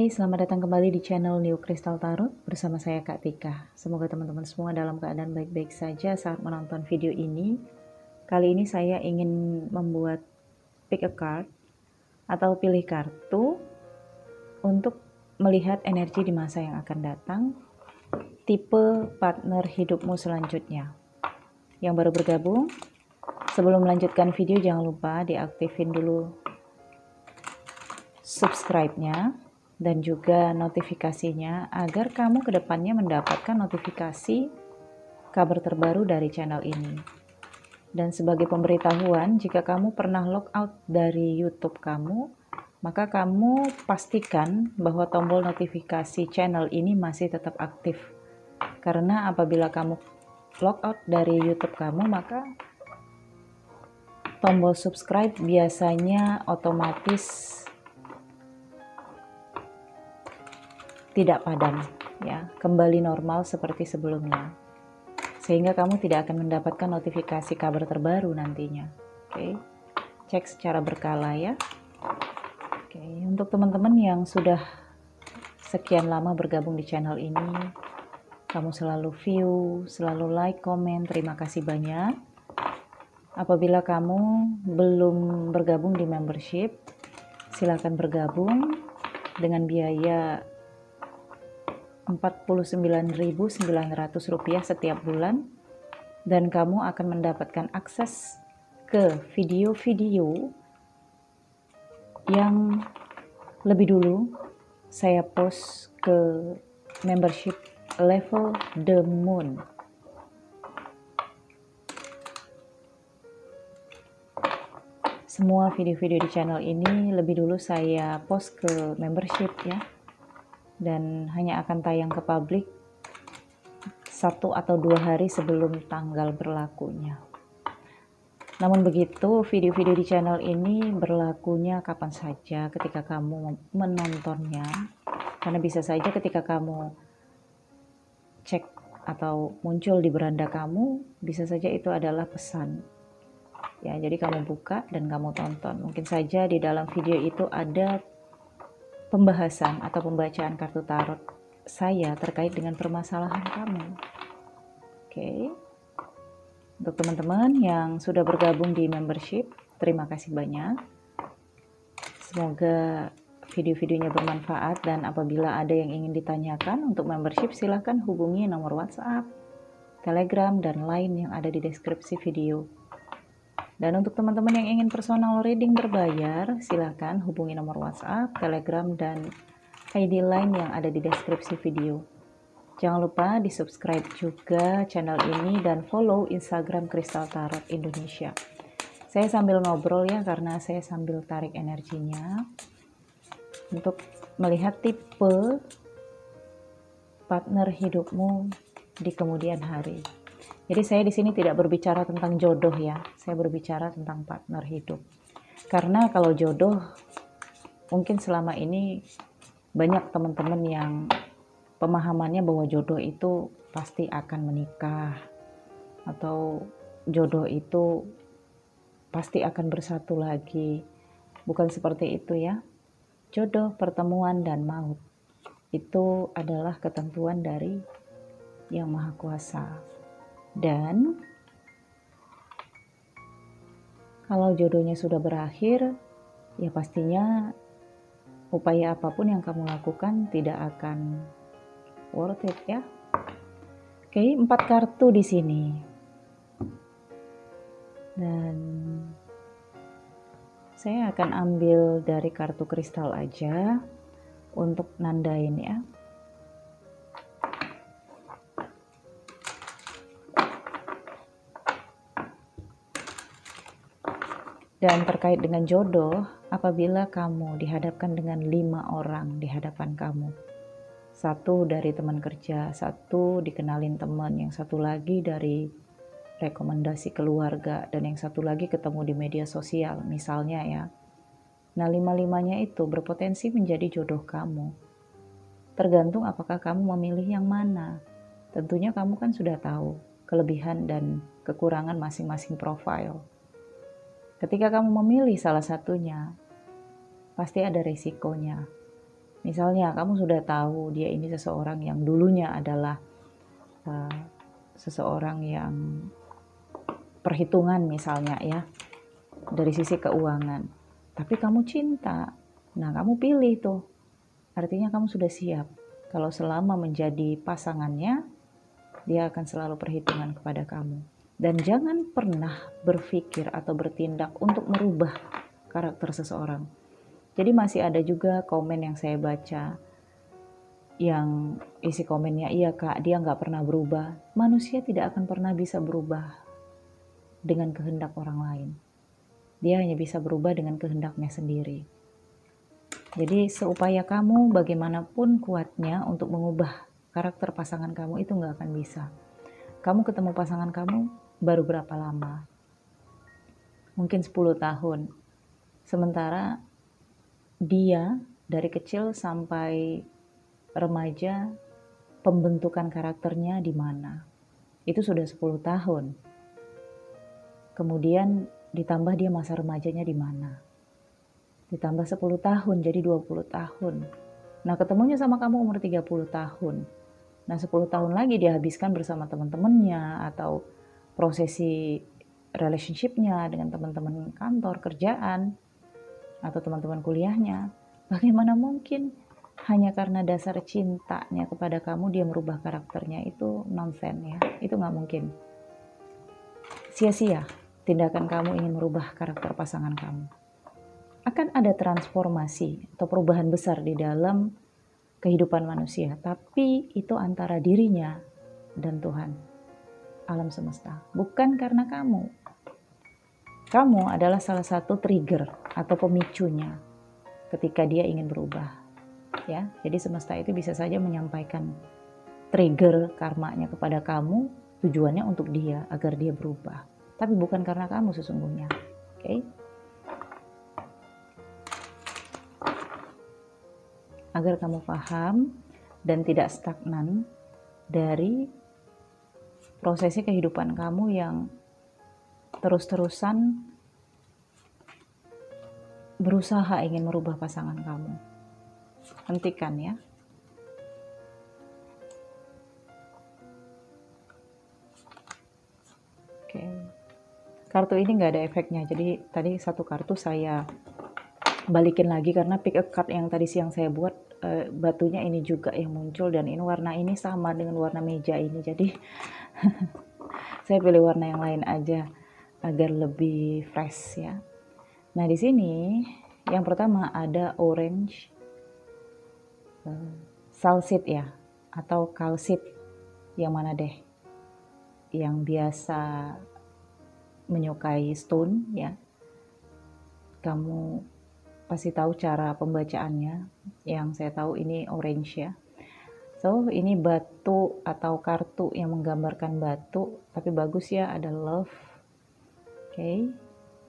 Hai, selamat datang kembali di channel New Crystal Tarot bersama saya Kak Tika. Semoga teman-teman semua dalam keadaan baik-baik saja saat menonton video ini. Kali ini saya ingin membuat pick a card atau pilih kartu untuk melihat energi di masa yang akan datang, tipe partner hidupmu selanjutnya. Yang baru bergabung, sebelum melanjutkan video jangan lupa diaktifin dulu subscribe-nya dan juga notifikasinya agar kamu kedepannya mendapatkan notifikasi kabar terbaru dari channel ini. Dan sebagai pemberitahuan, jika kamu pernah logout dari YouTube kamu, maka kamu pastikan bahwa tombol notifikasi channel ini masih tetap aktif. Karena apabila kamu logout dari YouTube kamu, maka tombol subscribe biasanya otomatis tidak padam, ya, kembali normal seperti sebelumnya, sehingga kamu tidak akan mendapatkan notifikasi kabar terbaru nantinya. Oke, cek secara berkala ya. Oke, untuk teman-teman yang sudah sekian lama bergabung di channel ini, kamu selalu view, selalu like, komen, terima kasih banyak. Apabila kamu belum bergabung di membership, silakan bergabung dengan biaya Rp49.900 setiap bulan, dan kamu akan mendapatkan akses ke video-video yang lebih dulu saya post ke membership level The Moon. Semua video-video di channel ini lebih dulu saya post ke membership ya, dan hanya akan tayang ke publik 1 atau 2 hari sebelum tanggal berlakunya. Namun begitu, video-video di channel ini berlakunya kapan saja ketika kamu menontonnya, karena bisa saja ketika kamu cek atau muncul di beranda kamu, bisa saja itu adalah pesan. Ya, jadi kamu buka dan kamu tonton. Mungkin saja di dalam video itu ada pembahasan atau pembacaan kartu tarot saya terkait dengan permasalahan kamu. Oke. Untuk teman-teman yang sudah bergabung di membership, terima kasih banyak. Semoga video-videonya bermanfaat, dan apabila ada yang ingin ditanyakan untuk membership, silahkan hubungi nomor WhatsApp, Telegram, dan lain yang ada di deskripsi video. Dan untuk teman-teman yang ingin personal reading berbayar, silakan hubungi nomor WhatsApp, Telegram, dan ID line yang ada di deskripsi video. Jangan lupa di subscribe juga channel ini dan follow Instagram Crystal Tarot Indonesia. Saya sambil ngobrol ya, karena saya sambil tarik energinya untuk melihat tipe partner hidupmu di kemudian hari. Jadi saya di sini tidak berbicara tentang jodoh ya, saya berbicara tentang partner hidup. Karena kalau jodoh, mungkin selama ini banyak teman-teman yang pemahamannya bahwa jodoh itu pasti akan menikah, atau jodoh itu pasti akan bersatu lagi. Bukan seperti itu ya. Jodoh, pertemuan, dan maut itu adalah ketentuan dari Yang Maha Kuasa. Dan kalau jodohnya sudah berakhir, ya pastinya upaya apapun yang kamu lakukan tidak akan worth it ya. Oke, 4 kartu di sini. Dan saya akan ambil dari kartu kristal aja untuk nandain ya. Dan terkait dengan jodoh, apabila kamu dihadapkan dengan 5 orang di hadapan kamu, 1 dari teman kerja, 1 dikenalin teman, yang 1 lagi dari rekomendasi keluarga, dan yang 1 lagi ketemu di media sosial misalnya ya. Nah, 5-5-nya itu berpotensi menjadi jodoh kamu. Tergantung apakah kamu memilih yang mana. Tentunya kamu kan sudah tahu kelebihan dan kekurangan masing-masing profil. Ketika kamu memilih salah satunya, pasti ada resikonya. Misalnya kamu sudah tahu dia ini seseorang yang dulunya adalah seseorang yang perhitungan misalnya ya, dari sisi keuangan. Tapi kamu cinta, nah kamu pilih tuh. Artinya kamu sudah siap. Kalau selama menjadi pasangannya, dia akan selalu perhitungan kepada kamu. Dan jangan pernah berpikir atau bertindak untuk merubah karakter seseorang. Jadi masih ada juga komen yang saya baca, yang isi komennya, iya kak, dia nggak pernah berubah. Manusia tidak akan pernah bisa berubah dengan kehendak orang lain. Dia hanya bisa berubah dengan kehendaknya sendiri. Jadi seupaya kamu bagaimanapun kuatnya untuk mengubah karakter pasangan kamu, itu nggak akan bisa. Kamu ketemu pasangan kamu baru berapa lama? Mungkin 10 tahun. Sementara dia dari kecil sampai remaja, pembentukan karakternya di mana? Itu sudah 10 tahun. Kemudian ditambah dia masa remajanya di mana? Ditambah 10 tahun, jadi 20 tahun. Nah, ketemunya sama kamu umur 30 tahun. Nah, 10 tahun lagi dia habiskan bersama teman-temannya atau prosesi relationship-nya dengan teman-teman kantor, kerjaan, atau teman-teman kuliahnya. Bagaimana mungkin hanya karena dasar cintanya kepada kamu dia merubah karakternya? Itu nonsense ya, itu nggak mungkin. Sia-sia tindakan kamu ingin merubah karakter pasangan kamu. Akan ada transformasi atau perubahan besar di dalam kehidupan manusia, tapi itu antara dirinya dan Tuhan, alam semesta, bukan karena kamu. Kamu adalah salah satu trigger atau pemicunya ketika dia ingin berubah. Ya, jadi semesta itu bisa saja menyampaikan trigger karmanya kepada kamu, tujuannya untuk dia agar dia berubah, tapi bukan karena kamu sesungguhnya. Oke? Agar kamu paham dan tidak stagnan dari prosesi kehidupan kamu yang terus-terusan berusaha ingin merubah pasangan kamu. Hentikan ya. Oke. Kartu ini nggak ada efeknya, jadi tadi satu kartu saya balikin lagi karena pick a card yang tadi siang saya buat, batunya ini juga yang muncul dan ini warna ini sama dengan warna meja ini, jadi saya pilih warna yang lain aja agar lebih fresh ya. Nah, di sini yang pertama ada orange salsit ya, atau kalsit, yang mana deh? Yang biasa menyukai stone ya. Kamu pasti tahu cara pembacaannya. Yang saya tahu ini orange ya. So, ini batu atau kartu yang menggambarkan batu, tapi bagus ya, ada love. Oke.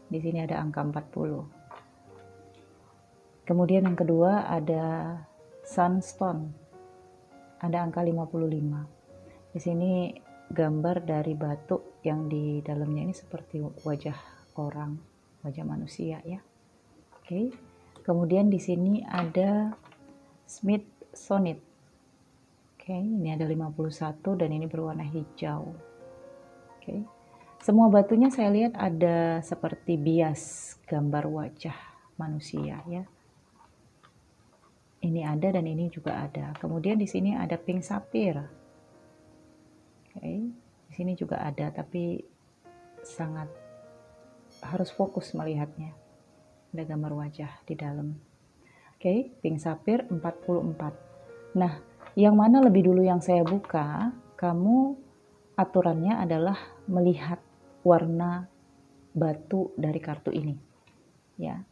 Di sini ada angka 40. Kemudian yang kedua ada sunstone. Ada angka 55. Di sini gambar dari batu yang di dalamnya ini seperti wajah orang, wajah manusia ya. Oke. Kemudian di sini ada smithsonite. Oke, ini ada 51 dan ini berwarna hijau. Oke. Semua batunya saya lihat ada seperti bias gambar wajah manusia ya. Ini ada dan ini juga ada. Kemudian di sini ada pink sapphire. Oke, di sini juga ada, tapi sangat harus fokus melihatnya. Ada gambar wajah di dalam. Oke, pink sapphire 44. Nah, yang mana lebih dulu yang saya buka, kamu aturannya adalah melihat warna batu dari kartu ini. Ya.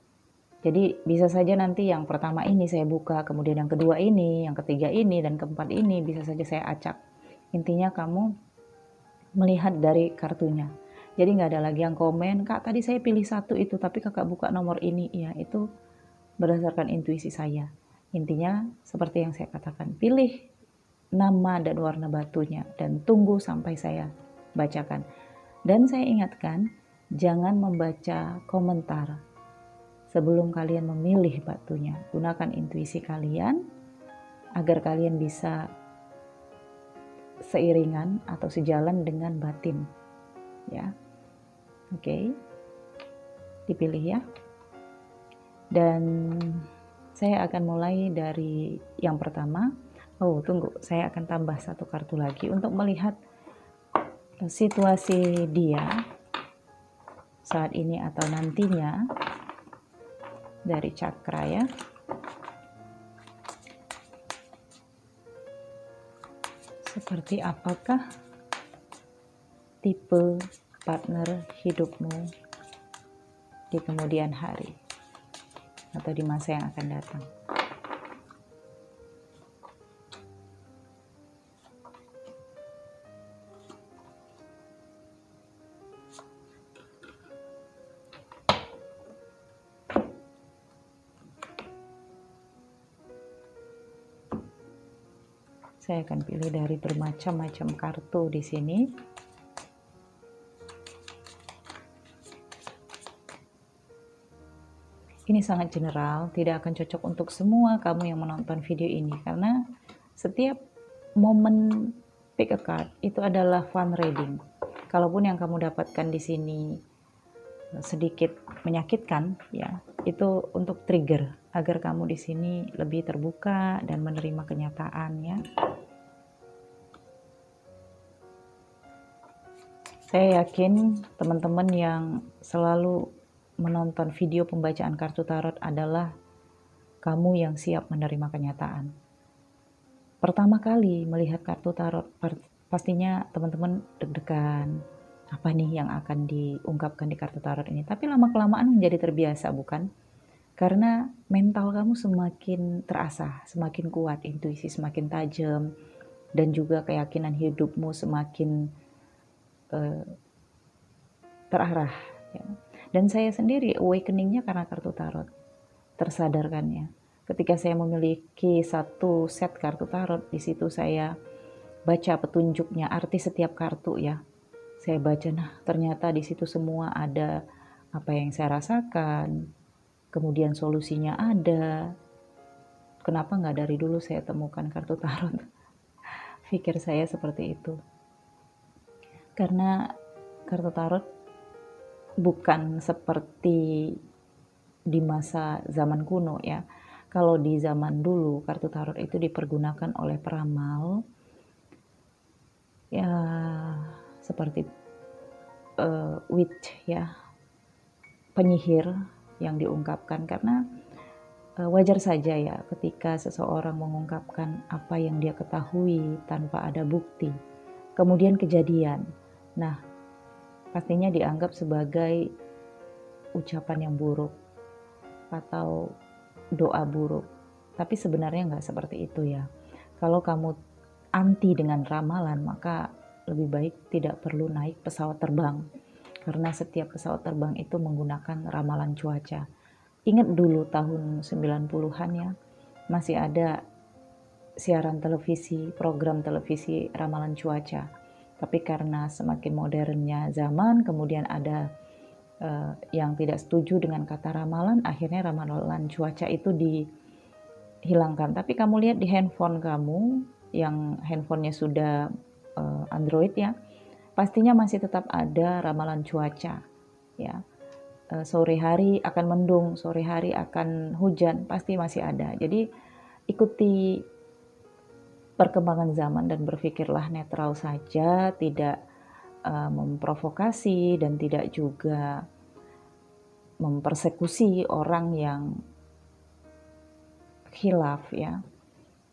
Jadi bisa saja nanti yang pertama ini saya buka, kemudian yang kedua ini, yang ketiga ini, dan keempat ini bisa saja saya acak. Intinya kamu melihat dari kartunya. Jadi nggak ada lagi yang komen, kak tadi saya pilih satu itu, tapi kakak buka nomor ini. Ya, itu berdasarkan intuisi saya. Intinya seperti yang saya katakan, pilih nama dan warna batunya dan tunggu sampai saya bacakan. Dan saya ingatkan, jangan membaca komentar. sebelum kalian memilih batunya. Gunakan intuisi kalian agar kalian bisa seiringan atau sejalan dengan batin. Ya. Oke. Dipilih ya. Dan saya akan mulai dari yang pertama. Oh, tunggu, saya akan tambah satu kartu lagi untuk melihat situasi dia saat ini atau nantinya dari cakra ya. Seperti apakah tipe partner hidupmu di kemudian hari atau di masa yang akan datang. Saya akan pilih dari bermacam-macam kartu di sini. Ini sangat general, tidak akan cocok untuk semua kamu yang menonton video ini karena setiap momen pick a card itu adalah fun reading. Kalaupun yang kamu dapatkan di sini sedikit menyakitkan, ya, itu untuk trigger agar kamu di sini lebih terbuka dan menerima kenyataan, ya. Saya yakin teman-teman yang selalu menonton video pembacaan kartu tarot adalah kamu yang siap menerima kenyataan. Pertama kali melihat kartu tarot, pastinya teman-teman deg-degan. Apa nih yang akan diungkapkan di kartu tarot ini? Tapi lama-kelamaan menjadi terbiasa, bukan? Karena mental kamu semakin terasah, semakin kuat, intuisi semakin tajam, dan juga keyakinan hidupmu semakin terarah. Ya. Dan saya sendiri awakeningnya karena kartu tarot, tersadarkannya. Ketika saya memiliki satu set kartu tarot, di situ saya baca petunjuknya, arti setiap kartu ya. Saya baca, nah ternyata di situ semua ada apa yang saya rasakan, kemudian solusinya ada. Kenapa nggak dari dulu saya temukan kartu tarot? Pikir saya seperti itu. Karena kartu tarot bukan seperti di masa zaman kuno ya. Kalau di zaman dulu kartu tarot itu dipergunakan oleh peramal ya seperti witch ya, penyihir yang diungkapkan, karena wajar saja ya ketika seseorang mengungkapkan apa yang dia ketahui tanpa ada bukti, kemudian kejadian. Nah, pastinya dianggap sebagai ucapan yang buruk atau doa buruk. Tapi sebenarnya nggak seperti itu ya. Kalau kamu anti dengan ramalan, maka lebih baik tidak perlu naik pesawat terbang. Karena setiap pesawat terbang itu menggunakan ramalan cuaca. Ingat dulu tahun 90-an ya, masih ada siaran televisi, program televisi ramalan cuaca. Tapi karena semakin modernnya zaman, kemudian ada yang tidak setuju dengan kata ramalan, akhirnya ramalan cuaca itu dihilangkan. Tapi kamu lihat di handphone kamu, yang handphonenya sudah Android ya, pastinya masih tetap ada ramalan cuaca. Ya, sore hari akan mendung, sore hari akan hujan, pasti masih ada. Jadi ikuti perkembangan zaman dan berpikirlah netral saja, tidak memprovokasi dan tidak juga mempersekusi orang yang khilaf ya.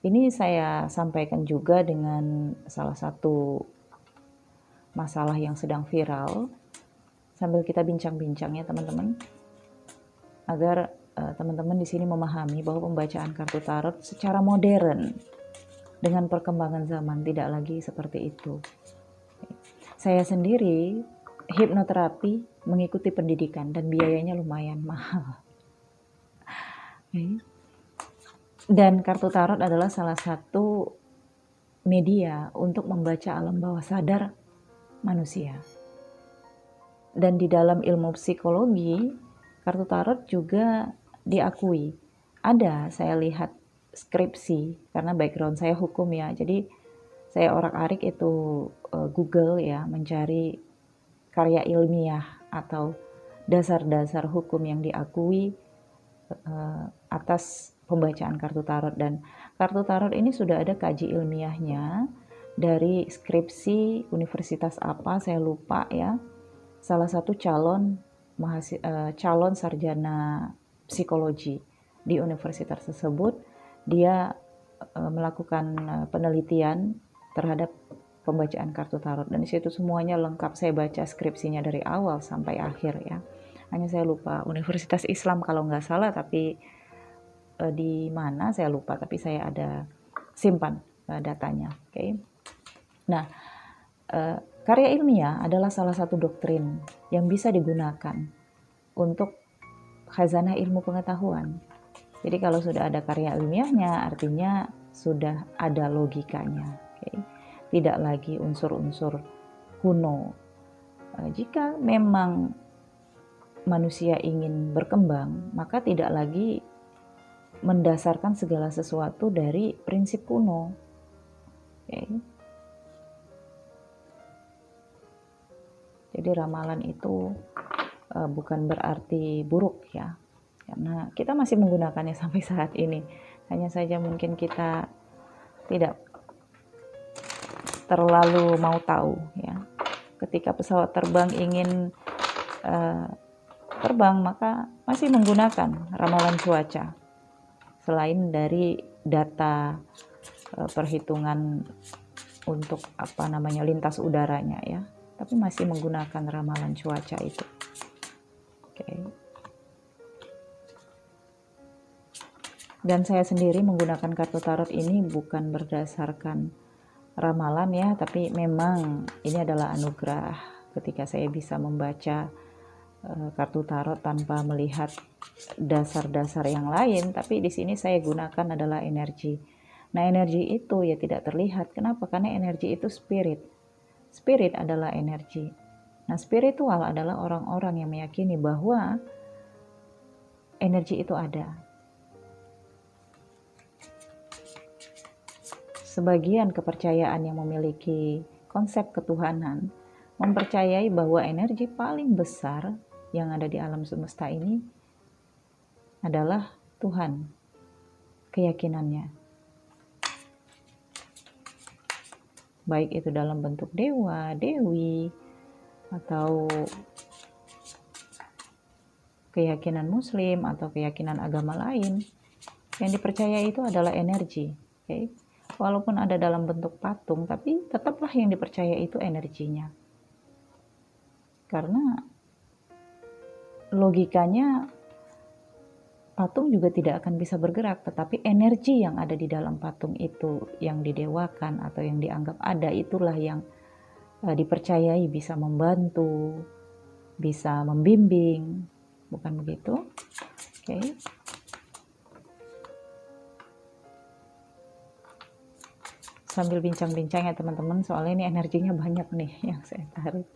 Ini saya sampaikan juga dengan salah satu masalah yang sedang viral, sambil kita bincang-bincang ya teman-teman, agar teman-teman di sini memahami bahwa pembacaan kartu tarot secara modern dengan perkembangan zaman tidak lagi seperti itu. Saya sendiri hipnoterapi mengikuti pendidikan dan biayanya lumayan mahal. Dan kartu tarot adalah salah satu media untuk membaca alam bawah sadar manusia. Dan di dalam ilmu psikologi, kartu tarot juga diakui. Ada, saya lihat skripsi, karena background saya hukum ya, jadi saya orak-arik itu Google ya, mencari karya ilmiah atau dasar-dasar hukum yang diakui atas pembacaan kartu tarot. Dan kartu tarot ini sudah ada kaji ilmiahnya dari skripsi universitas apa saya lupa ya, salah satu calon sarjana psikologi di universitas tersebut. Dia melakukan penelitian terhadap pembacaan kartu tarot, dan di situ semuanya lengkap. Saya baca skripsinya dari awal sampai akhir ya. Hanya saya lupa Universitas Islam kalau nggak salah, tapi di mana saya lupa, tapi saya ada simpan datanya. Oke. Nah, karya ilmiah adalah salah satu doktrin yang bisa digunakan untuk khazanah ilmu pengetahuan. Jadi kalau sudah ada karya ilmiahnya, artinya sudah ada logikanya. Okay. Tidak lagi unsur-unsur kuno. Jika memang manusia ingin berkembang, maka tidak lagi mendasarkan segala sesuatu dari prinsip kuno. Okay. Jadi ramalan itu bukan berarti buruk ya, karena kita masih menggunakannya sampai saat ini. Hanya saja mungkin kita tidak terlalu mau tahu ya. Ketika pesawat terbang ingin terbang, maka masih menggunakan ramalan cuaca. Selain dari data perhitungan untuk lintas udaranya ya, tapi masih menggunakan ramalan cuaca itu. Oke. Dan saya sendiri menggunakan kartu tarot ini bukan berdasarkan ramalan ya, tapi memang ini adalah anugerah ketika saya bisa membaca kartu tarot tanpa melihat dasar-dasar yang lain. Tapi di sini saya gunakan adalah energi. Nah, energi itu ya tidak terlihat. Kenapa? Karena energi itu spirit. Spirit adalah energi. Nah, spiritual adalah orang-orang yang meyakini bahwa energi itu ada. Sebagian kepercayaan yang memiliki konsep ketuhanan mempercayai bahwa energi paling besar yang ada di alam semesta ini adalah Tuhan. Keyakinannya. Baik itu dalam bentuk dewa, dewi, atau keyakinan muslim atau keyakinan agama lain, yang dipercayai itu adalah energi. Okay? Walaupun ada dalam bentuk patung, tapi tetaplah yang dipercaya itu energinya. Karena logikanya patung juga tidak akan bisa bergerak, tetapi energi yang ada di dalam patung itu yang didewakan atau yang dianggap ada, itulah yang dipercayai bisa membantu, bisa membimbing, bukan begitu? Oke. Sambil bincang-bincang ya teman-teman, soalnya ini energinya banyak nih yang saya tarik.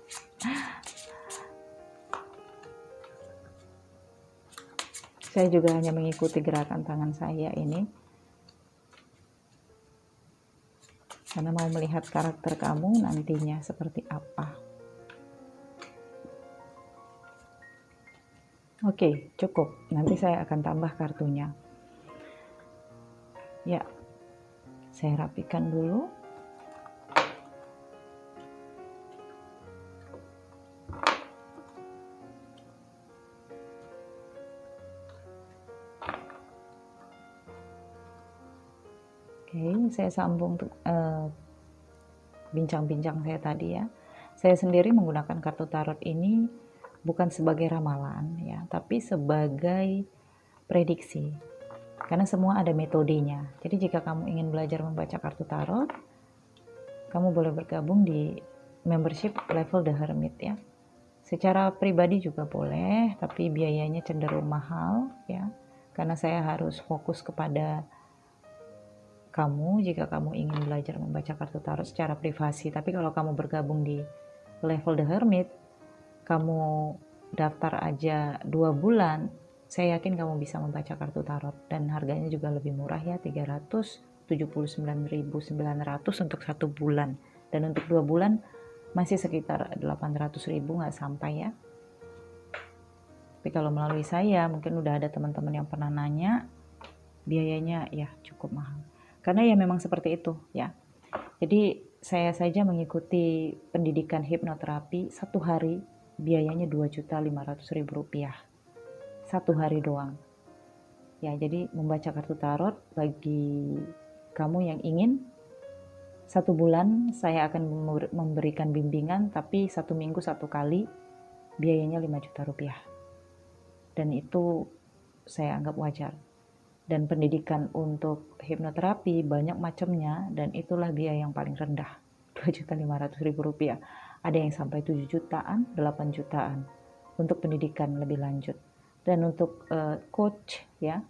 Saya juga hanya mengikuti gerakan tangan saya ini, karena mau melihat karakter kamu nantinya seperti apa. Oke, cukup. Nanti saya akan tambah kartunya. Ya, saya rapikan dulu. Oke, saya sambung bincang-bincang saya tadi ya. Saya sendiri menggunakan kartu tarot ini bukan sebagai ramalan ya, tapi sebagai prediksi. Karena semua ada metodenya. Jadi jika kamu ingin belajar membaca kartu tarot, kamu boleh bergabung di membership level The Hermit ya. Secara pribadi juga boleh, tapi biayanya cenderung mahal ya. Karena saya harus fokus kepada kamu jika kamu ingin belajar membaca kartu tarot secara privasi. Tapi kalau kamu bergabung di level The Hermit, kamu daftar aja 2 bulan, saya yakin kamu bisa membaca kartu tarot, dan harganya juga lebih murah ya, 379.900 untuk 1 bulan, dan untuk 2 bulan masih sekitar 800.000, nggak sampai ya. Tapi kalau melalui saya, mungkin udah ada teman-teman yang pernah nanya, biayanya ya cukup mahal. Karena ya memang seperti itu ya. Jadi saya saja mengikuti pendidikan hipnoterapi 1 hari, biayanya Rp2.500.000. 1 hari doang. Ya, jadi membaca kartu tarot bagi kamu yang ingin, 1 bulan saya akan memberikan bimbingan, tapi 1 minggu 1 kali, biayanya Rp5 juta. Dan itu saya anggap wajar. Dan pendidikan untuk hipnoterapi banyak macamnya, dan itulah biaya yang paling rendah, Rp2.500.000. Ada yang sampai 7 jutaan, 8 jutaan untuk pendidikan lebih lanjut. Dan untuk coach ya,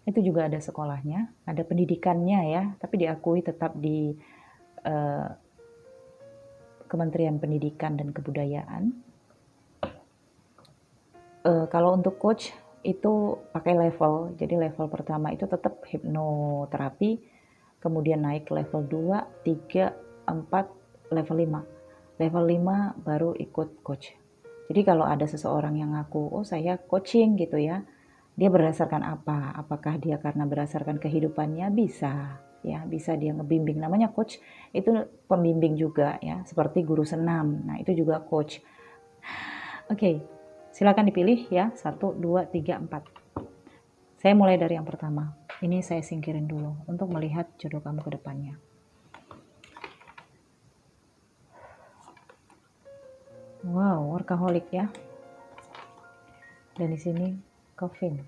itu juga ada sekolahnya, ada pendidikannya ya, tapi diakui tetap di Kementerian Pendidikan dan Kebudayaan. Kalau untuk coach itu pakai level, jadi level pertama itu tetap hipnoterapi, kemudian naik ke level 2, 3, 4, level 5. Level 5 baru ikut coach. Jadi kalau ada seseorang yang ngaku, oh saya coaching gitu ya, dia berdasarkan apa? Apakah dia karena berdasarkan kehidupannya? Bisa ya, bisa dia ngebimbing. Namanya coach itu pembimbing juga ya, seperti guru senam. Nah itu juga coach. Oke, silakan dipilih ya, 1, 2, 3, 4. Saya mulai dari yang pertama. Ini saya singkirin dulu untuk melihat jodoh kamu ke depannya. Wow, workaholic ya. Dan di sini Coffin.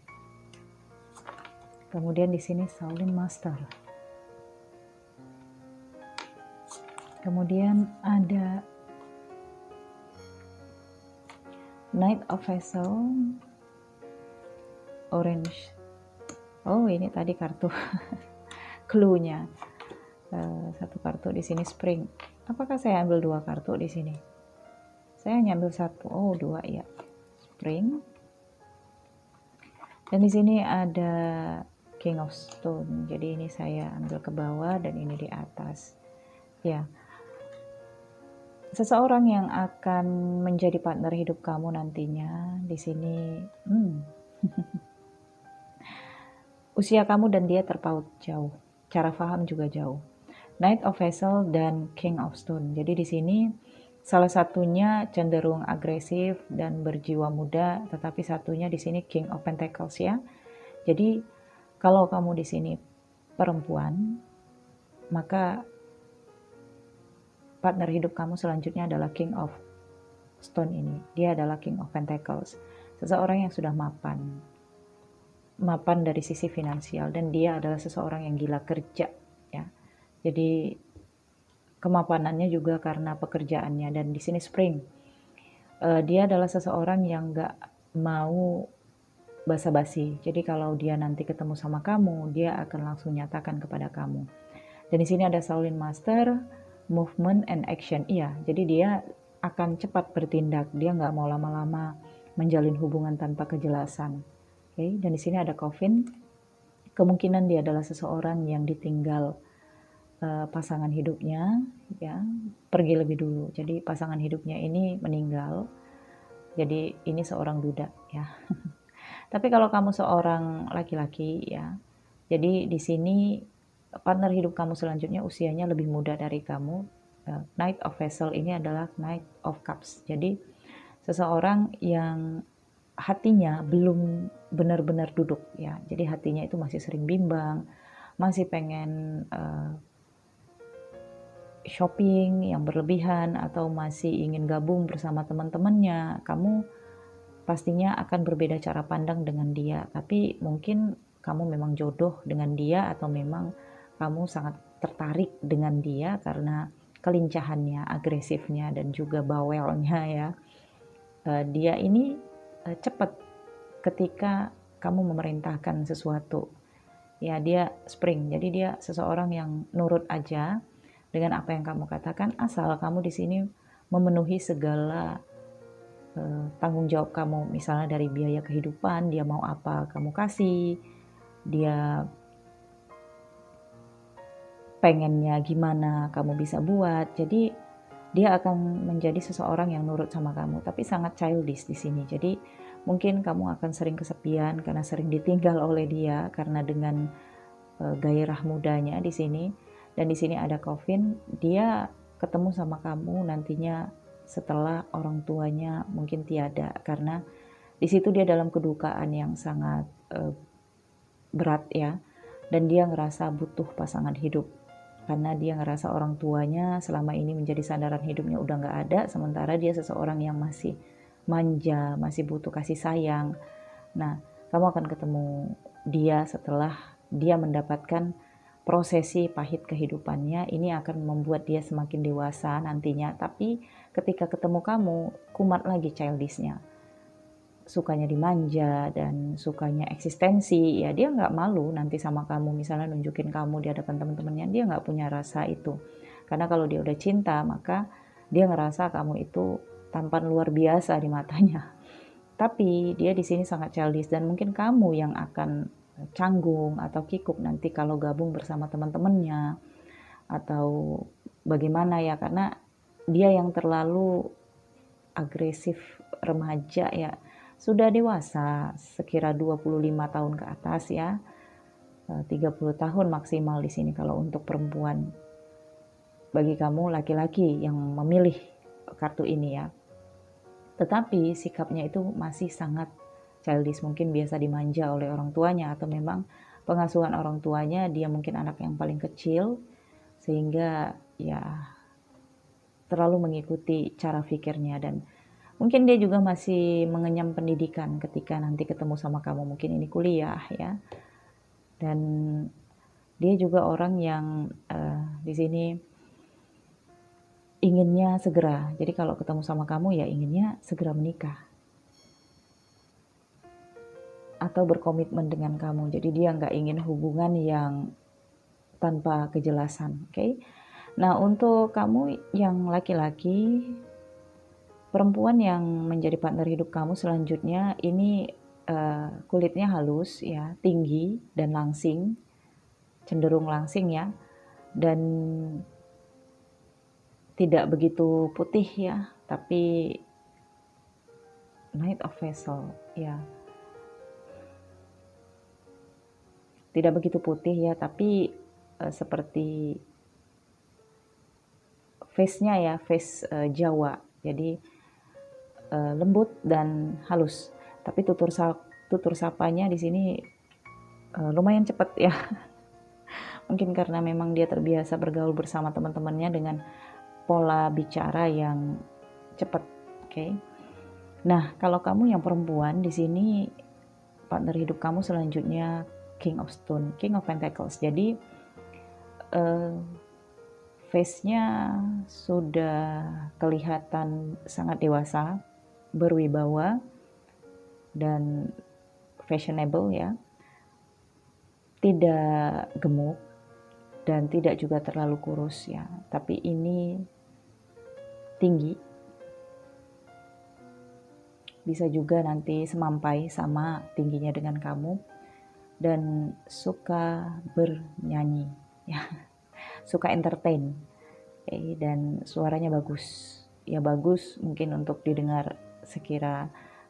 Kemudian di sini Shaolin Master. Kemudian ada Knight of Vessel, Orange. Oh, ini tadi kartu clue-nya. 1 kartu di sini Spring. Apakah saya ambil 2 kartu di sini? Saya hanya ambil 1. Oh, 2 ya. Spring. Dan di sini ada King of Stone. Jadi ini saya ambil ke bawah dan ini di atas. Ya. Seseorang yang akan menjadi partner hidup kamu nantinya di sini. Usia kamu dan dia terpaut jauh. Cara paham juga jauh. Knight of Vessel dan King of Stone. Jadi di sini salah satunya cenderung agresif dan berjiwa muda, tetapi satunya di sini King of Pentacles ya. Jadi kalau kamu di sini perempuan, maka partner hidup kamu selanjutnya adalah King of Stone ini. Dia adalah King of Pentacles. Seseorang yang sudah mapan dari sisi finansial, dan dia adalah seseorang yang gila kerja ya. Jadi kemapanannya juga karena pekerjaannya. Dan di sini Spring, dia adalah seseorang yang gak mau basa-basi. Jadi kalau dia nanti ketemu sama kamu, dia akan langsung nyatakan kepada kamu. Dan di sini ada Shaolin Master, Movement and Action. Iya, jadi dia akan cepat bertindak. Dia nggak mau lama-lama menjalin hubungan tanpa kejelasan. Oke, dan di sini ada Coffin. Kemungkinan dia adalah seseorang yang ditinggal pasangan hidupnya, ya, pergi lebih dulu. Jadi pasangan hidupnya ini meninggal. Jadi ini seorang duda, ya. Tapi kalau kamu seorang laki-laki, ya, jadi di sini partner hidup kamu selanjutnya usianya lebih muda dari kamu. Knight of Vessel ini adalah Knight of Cups. Jadi seseorang yang hatinya belum benar-benar duduk, ya. Jadi hatinya itu masih sering bimbang, masih pengen shopping yang berlebihan, atau masih ingin gabung bersama teman-temannya. Kamu pastinya akan berbeda cara pandang dengan dia, tapi mungkin kamu memang jodoh dengan dia, atau memang kamu sangat tertarik dengan dia karena kelincahannya, agresifnya, dan juga bawelnya ya. Dia ini cepat ketika kamu memerintahkan sesuatu. Ya, dia Spring, jadi dia seseorang yang nurut aja dengan apa yang kamu katakan, asal kamu di sini memenuhi segala tanggung jawab kamu, misalnya dari biaya kehidupan, dia mau apa kamu kasih, dia pengennya gimana kamu bisa buat. Jadi dia akan menjadi seseorang yang nurut sama kamu, tapi sangat childish di sini. Jadi mungkin kamu akan sering kesepian karena sering ditinggal oleh dia, karena dengan gairah mudanya di sini. Dan di sini ada Coffin, dia ketemu sama kamu nantinya setelah orang tuanya mungkin tiada, karena di situ dia dalam kedukaan yang sangat berat ya, dan dia ngerasa butuh pasangan hidup karena dia ngerasa orang tuanya selama ini menjadi sandaran hidupnya udah nggak ada, sementara dia seseorang yang masih manja, masih butuh kasih sayang. Nah, kamu akan ketemu dia setelah dia mendapatkan prosesi pahit kehidupannya. Ini akan membuat dia semakin dewasa nantinya, tapi ketika ketemu kamu, kumat lagi childishnya. Sukanya dimanja dan sukanya eksistensi, ya dia nggak malu nanti sama kamu, misalnya nunjukin kamu di hadapan teman-temannya, dia nggak punya rasa itu. Karena kalau dia udah cinta, maka dia ngerasa kamu itu tampan luar biasa di matanya. Tapi dia di sini sangat childish, dan mungkin kamu yang akan canggung atau kikuk nanti kalau gabung bersama teman-temannya, atau bagaimana ya, karena dia yang terlalu agresif remaja ya, sudah dewasa sekira 25 tahun ke atas ya, 30 tahun maksimal di sini kalau untuk perempuan. Bagi kamu laki-laki yang memilih kartu ini ya. Tetapi sikapnya itu masih sangat childish, mungkin biasa dimanja oleh orang tuanya, atau memang pengasuhan orang tuanya, dia mungkin anak yang paling kecil sehingga ya terlalu mengikuti cara pikirnya, dan mungkin dia juga masih mengenyam pendidikan ketika nanti ketemu sama kamu, mungkin ini kuliah ya. Dan dia juga orang yang di sini inginnya segera. Jadi kalau ketemu sama kamu ya inginnya segera menikah atau berkomitmen dengan kamu. Jadi dia nggak ingin hubungan yang tanpa kejelasan, oke? Nah, untuk kamu yang laki-laki, perempuan yang menjadi partner hidup kamu selanjutnya ini kulitnya halus ya, tinggi dan langsing, cenderung langsing ya, dan tidak begitu putih ya, tapi Knight of Vessel ya, tidak begitu putih ya, tapi seperti face-nya ya, face Jawa, jadi lembut dan halus, tapi tutur sapanya di sini lumayan cepat ya. Mungkin karena memang dia terbiasa bergaul bersama teman-temannya dengan pola bicara yang cepat, oke? Nah, kalau kamu yang perempuan di sini, partner hidup kamu selanjutnya King of Stone, King of Pentacles. Jadi face-nya sudah kelihatan sangat dewasa, berwibawa, dan fashionable ya. Tidak gemuk dan tidak juga terlalu kurus ya, tapi ini tinggi, bisa juga nanti semampai sama tingginya dengan kamu, dan suka bernyanyi ya, suka entertain, dan suaranya bagus ya, bagus mungkin untuk didengar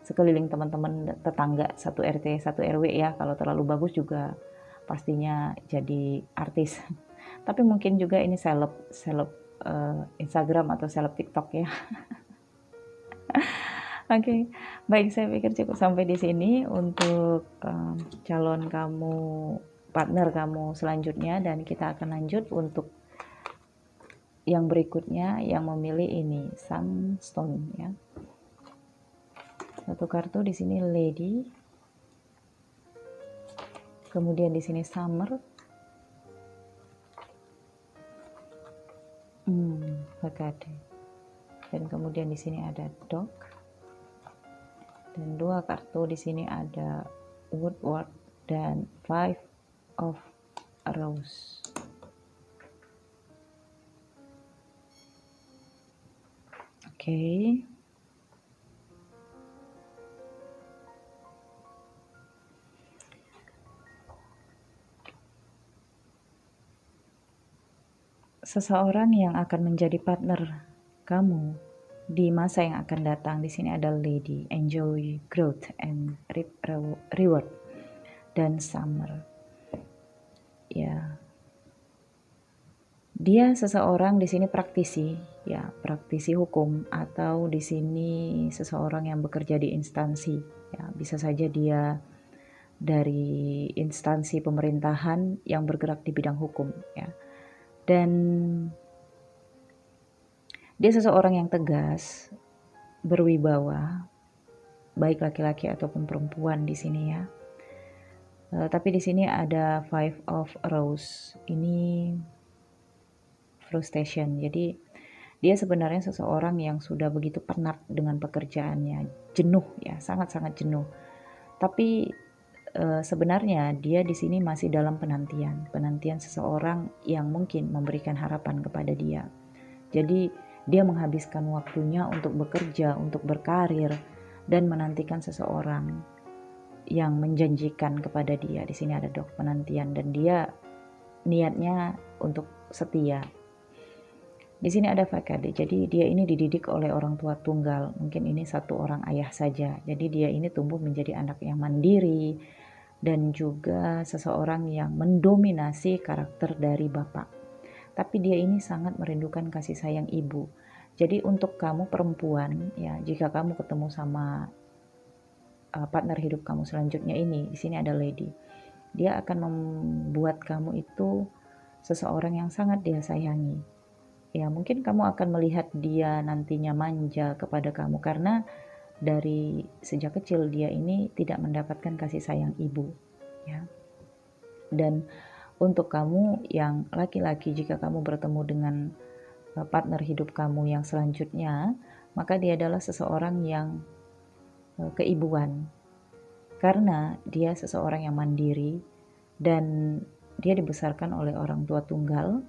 sekeliling teman-teman, tetangga, satu RT satu RW ya. Kalau terlalu bagus juga pastinya jadi artis. Tapi mungkin juga ini seleb Instagram atau seleb TikTok ya. Oke, baik, saya pikir cukup sampai di sini untuk calon kamu, partner kamu selanjutnya, dan kita akan lanjut untuk yang berikutnya yang memilih ini Sunstone ya. Satu kartu di sini Lady, kemudian di sini Summer, Hekate, dan kemudian di sini ada Dog, dan dua kartu di sini ada Woodward dan Five of Rose. Oke. seseorang yang akan menjadi partner kamu di masa yang akan datang di sini adalah Lady, enjoy growth and reward dan summer. Ya, dia seseorang di sini praktisi, ya, praktisi hukum, atau di sini seseorang yang bekerja di instansi. Ya, bisa saja dia dari instansi pemerintahan yang bergerak di bidang hukum, ya. Dan dia seseorang yang tegas, berwibawa, baik laki-laki ataupun perempuan di sini ya. Tapi di sini ada Five of Rose. Ini frustration. Jadi dia sebenarnya seseorang yang sudah begitu penat dengan pekerjaannya, jenuh ya, sangat-sangat jenuh. Tapi sebenarnya dia di sini masih dalam penantian seseorang yang mungkin memberikan harapan kepada dia. Jadi dia menghabiskan waktunya untuk bekerja, untuk berkarir, dan menantikan seseorang yang menjanjikan kepada dia. Di sini ada dok penantian, dan dia niatnya untuk setia. Di sini ada fakade, jadi dia ini dididik oleh orang tua tunggal. Mungkin ini satu orang ayah saja. Jadi dia ini tumbuh menjadi anak yang mandiri dan juga seseorang yang mendominasi karakter dari bapak. Tapi dia ini sangat merindukan kasih sayang ibu. Jadi untuk kamu perempuan, ya, jika kamu ketemu sama partner hidup kamu selanjutnya ini, di sini ada Lady. Dia akan membuat kamu itu seseorang yang sangat dia sayangi. Ya, mungkin kamu akan melihat dia nantinya manja kepada kamu karena dari sejak kecil dia ini tidak mendapatkan kasih sayang ibu, ya. Dan untuk kamu yang laki-laki, jika kamu bertemu dengan partner hidup kamu yang selanjutnya, maka dia adalah seseorang yang keibuan. Karena dia seseorang yang mandiri dan dia dibesarkan oleh orang tua tunggal.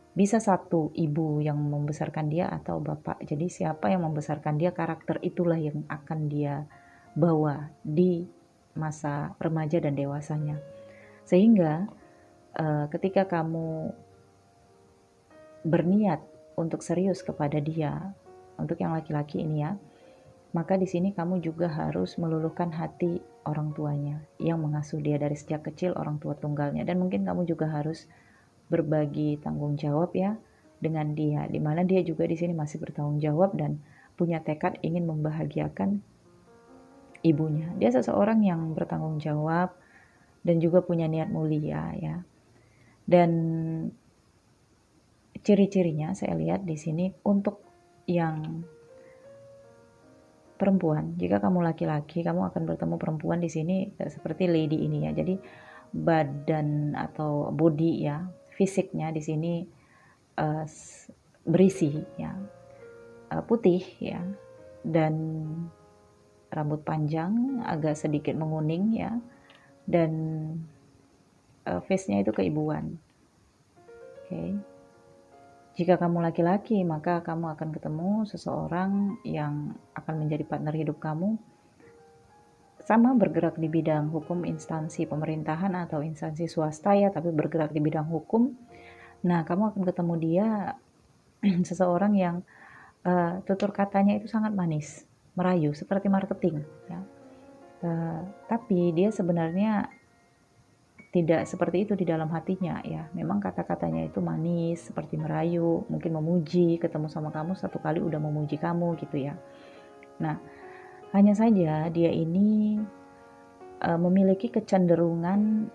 Bisa satu ibu yang membesarkan dia atau bapak. Jadi siapa yang membesarkan dia, karakter itulah yang akan dia bawa di masa remaja dan dewasanya. Sehingga ketika kamu berniat untuk serius kepada dia, untuk yang laki-laki ini ya, maka di sini kamu juga harus meluluhkan hati orang tuanya yang mengasuh dia dari sejak kecil, orang tua tunggalnya. Dan mungkin kamu juga harus berbagi tanggung jawab ya dengan dia, dimana dia juga di sini masih bertanggung jawab dan punya tekad ingin membahagiakan ibunya. Dia seseorang yang bertanggung jawab dan juga punya niat mulia ya. Dan ciri-cirinya saya lihat di sini untuk yang perempuan, jika kamu laki-laki, kamu akan bertemu perempuan di sini seperti Lady ini ya. Jadi badan atau body ya, fisiknya di sini berisi ya, putih ya, dan rambut panjang agak sedikit menguning ya, dan face-nya itu keibuan. Oke. Jika kamu laki-laki, maka kamu akan ketemu seseorang yang akan menjadi partner hidup kamu, sama bergerak di bidang hukum instansi pemerintahan atau instansi swasta ya, tapi bergerak di bidang hukum. Nah, kamu akan ketemu dia seseorang yang tutur katanya itu sangat manis, merayu, seperti marketing ya. Tapi dia sebenarnya tidak seperti itu di dalam hatinya ya. Memang kata-katanya itu manis, seperti merayu, mungkin memuji, ketemu sama kamu satu kali udah memuji kamu gitu ya. Nah, hanya saja dia ini memiliki kecenderungan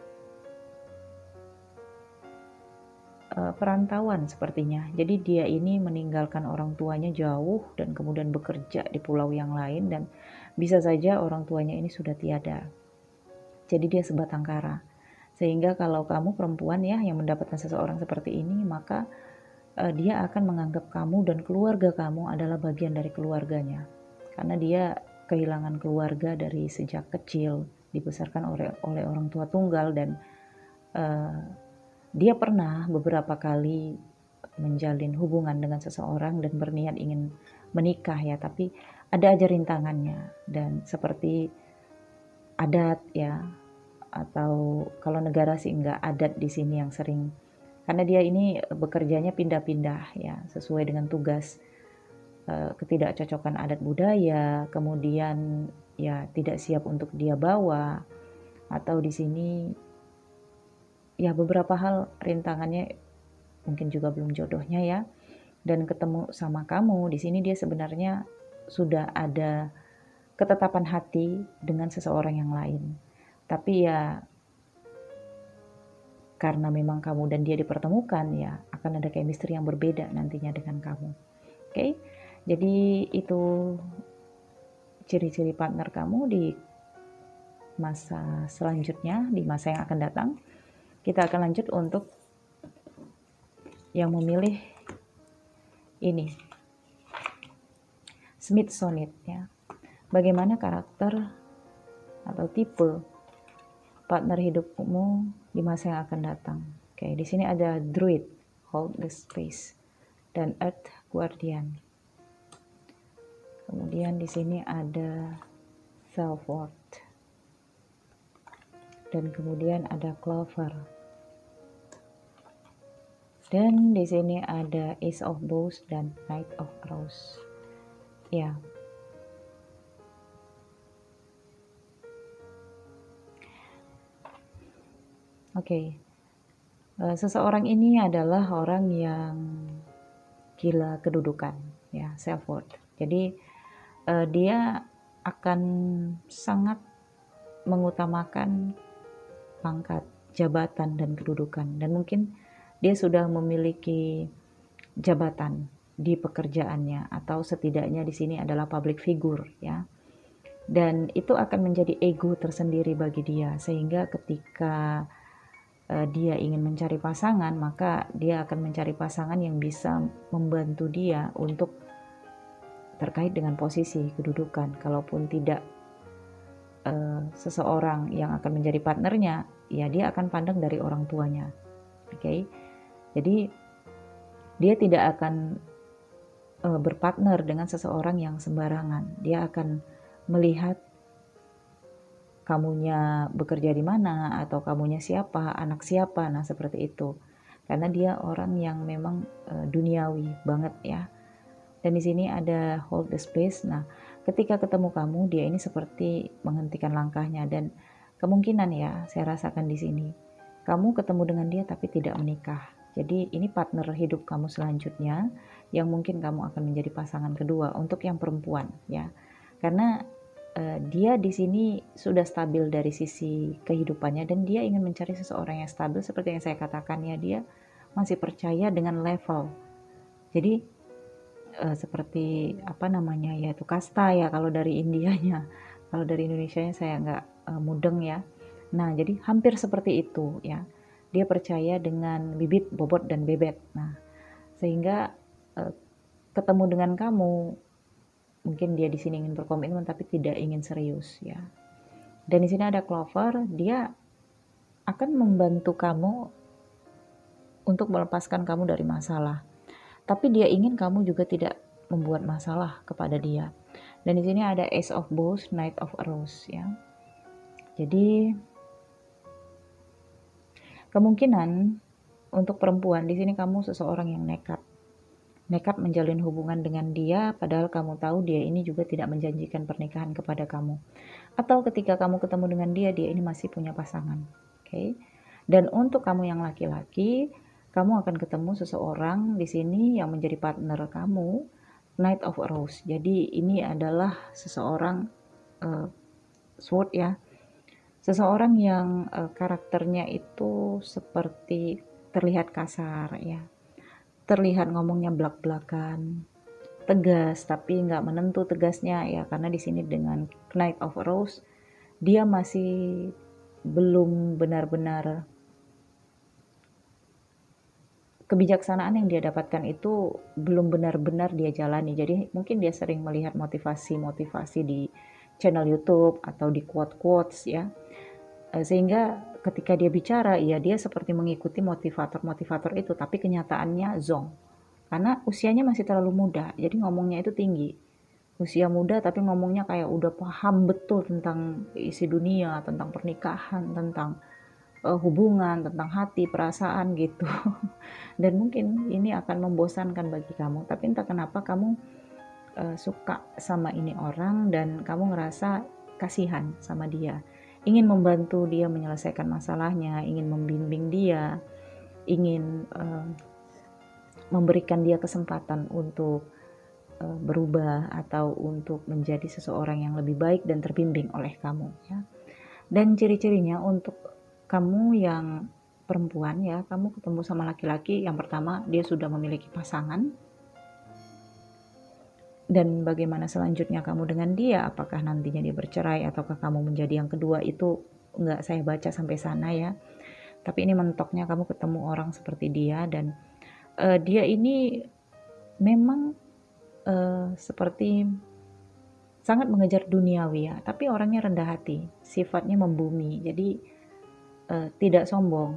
perantauan sepertinya. Jadi dia ini meninggalkan orang tuanya jauh dan kemudian bekerja di pulau yang lain, dan bisa saja orang tuanya ini sudah tiada. Jadi dia sebatang kara. Sehingga kalau kamu perempuan ya yang mendapatkan seseorang seperti ini, maka dia akan menganggap kamu dan keluarga kamu adalah bagian dari keluarganya. Karena dia kehilangan keluarga dari sejak kecil, dibesarkan oleh orang tua tunggal, dan dia pernah beberapa kali menjalin hubungan dengan seseorang dan berniat ingin menikah ya, tapi ada aja rintangannya. Dan seperti adat ya, atau kalau negara sih enggak, adat di sini yang sering karena dia ini bekerjanya pindah-pindah ya, sesuai dengan tugas. Ketidakcocokan adat budaya, kemudian ya tidak siap untuk dia bawa, atau di sini ya beberapa hal rintangannya mungkin juga belum jodohnya ya. Dan ketemu sama kamu di sini dia sebenarnya sudah ada ketetapan hati dengan seseorang yang lain. Tapi ya karena memang kamu dan dia dipertemukan, ya akan ada chemistry yang berbeda nantinya dengan kamu. Oke? Jadi itu ciri-ciri partner kamu di masa selanjutnya, di masa yang akan datang. Kita akan lanjut untuk yang memilih ini, Smithsonian ya. Bagaimana karakter atau tipe partner hidupmu di masa yang akan datang. Oke, di sini ada Druid, Hold the Space, dan Earth Guardian. Kemudian di sini ada Self-Worth. Dan kemudian ada Clover. Dan di sini ada Ace of Bows dan Knight of Crows. Ya. Oke. Seseorang ini adalah orang yang gila kedudukan, ya, self-worth. Jadi dia akan sangat mengutamakan pangkat, jabatan, dan kedudukan. Dan mungkin dia sudah memiliki jabatan di pekerjaannya, atau setidaknya di sini adalah public figure, ya. Dan itu akan menjadi ego tersendiri bagi dia, sehingga ketika dia ingin mencari pasangan, maka dia akan mencari pasangan yang bisa membantu dia untuk terkait dengan posisi kedudukan. Kalaupun tidak seseorang yang akan menjadi partnernya, ya dia akan pandang dari orang tuanya. Oke. Jadi dia tidak akan berpartner dengan seseorang yang sembarangan. Dia akan melihat kamunya bekerja di mana, atau kamunya siapa, anak siapa, nah seperti itu. Karena dia orang yang memang duniawi banget ya. Dan di sini ada hold the space. Nah, ketika ketemu kamu, dia ini seperti menghentikan langkahnya, dan kemungkinan ya, saya rasakan di sini, kamu ketemu dengan dia tapi tidak menikah. Jadi ini partner hidup kamu selanjutnya, yang mungkin kamu akan menjadi pasangan kedua untuk yang perempuan ya. Karena dia di sini sudah stabil dari sisi kehidupannya, dan dia ingin mencari seseorang yang stabil seperti yang saya katakan ya, dia masih percaya dengan level. Jadi seperti apa namanya ya, itu kasta ya kalau dari Indianya. Kalau dari Indonesianya saya nggak mudeng ya. Nah, jadi hampir seperti itu ya. Dia percaya dengan bibit, bobot, dan bebet. Nah, sehingga ketemu dengan kamu, mungkin dia di sini ingin berkomitmen tapi tidak ingin serius ya. Dan di sini ada Clover, dia akan membantu kamu untuk melepaskan kamu dari masalah. Tapi dia ingin kamu juga tidak membuat masalah kepada dia. Dan di sini ada Ace of Bows, Knight of Rose ya. Jadi kemungkinan untuk perempuan di sini kamu seseorang yang nekat menjalin hubungan dengan dia, padahal kamu tahu dia ini juga tidak menjanjikan pernikahan kepada kamu. Atau ketika kamu ketemu dengan dia ini masih punya pasangan. Oke. Dan untuk kamu yang laki-laki, kamu akan ketemu seseorang di sini yang menjadi partner kamu, Knight of Rose. Jadi ini adalah seseorang sword ya. Seseorang yang karakternya itu seperti terlihat kasar ya. Terlihat ngomongnya belak-belakan, tegas tapi nggak menentu tegasnya ya, karena di sini dengan Knight of Rose dia masih belum benar-benar, kebijaksanaan yang dia dapatkan itu belum benar-benar dia jalani. Jadi mungkin dia sering melihat motivasi di channel YouTube atau di quote-quotes ya, sehingga ketika dia bicara ya dia seperti mengikuti motivator-motivator itu, tapi kenyataannya zong. Karena usianya masih terlalu muda, jadi ngomongnya itu tinggi. Usia muda tapi ngomongnya kayak udah paham betul tentang isi dunia, tentang pernikahan, tentang hubungan, tentang hati, perasaan gitu. Dan mungkin ini akan membosankan bagi kamu, tapi entah kenapa kamu suka sama ini orang dan kamu ngerasa kasihan sama dia. Ingin membantu dia menyelesaikan masalahnya, ingin membimbing dia, ingin memberikan dia kesempatan untuk berubah atau untuk menjadi seseorang yang lebih baik dan terbimbing oleh kamu ya. Dan ciri-cirinya untuk kamu yang perempuan ya, kamu ketemu sama laki-laki, yang pertama dia sudah memiliki pasangan. Dan bagaimana selanjutnya kamu dengan dia, apakah nantinya dia bercerai ataukah kamu menjadi yang kedua, itu nggak saya baca sampai sana ya. Tapi ini mentoknya kamu ketemu orang seperti dia, dan dia ini memang seperti sangat mengejar duniawi ya, tapi orangnya rendah hati, sifatnya membumi, jadi tidak sombong,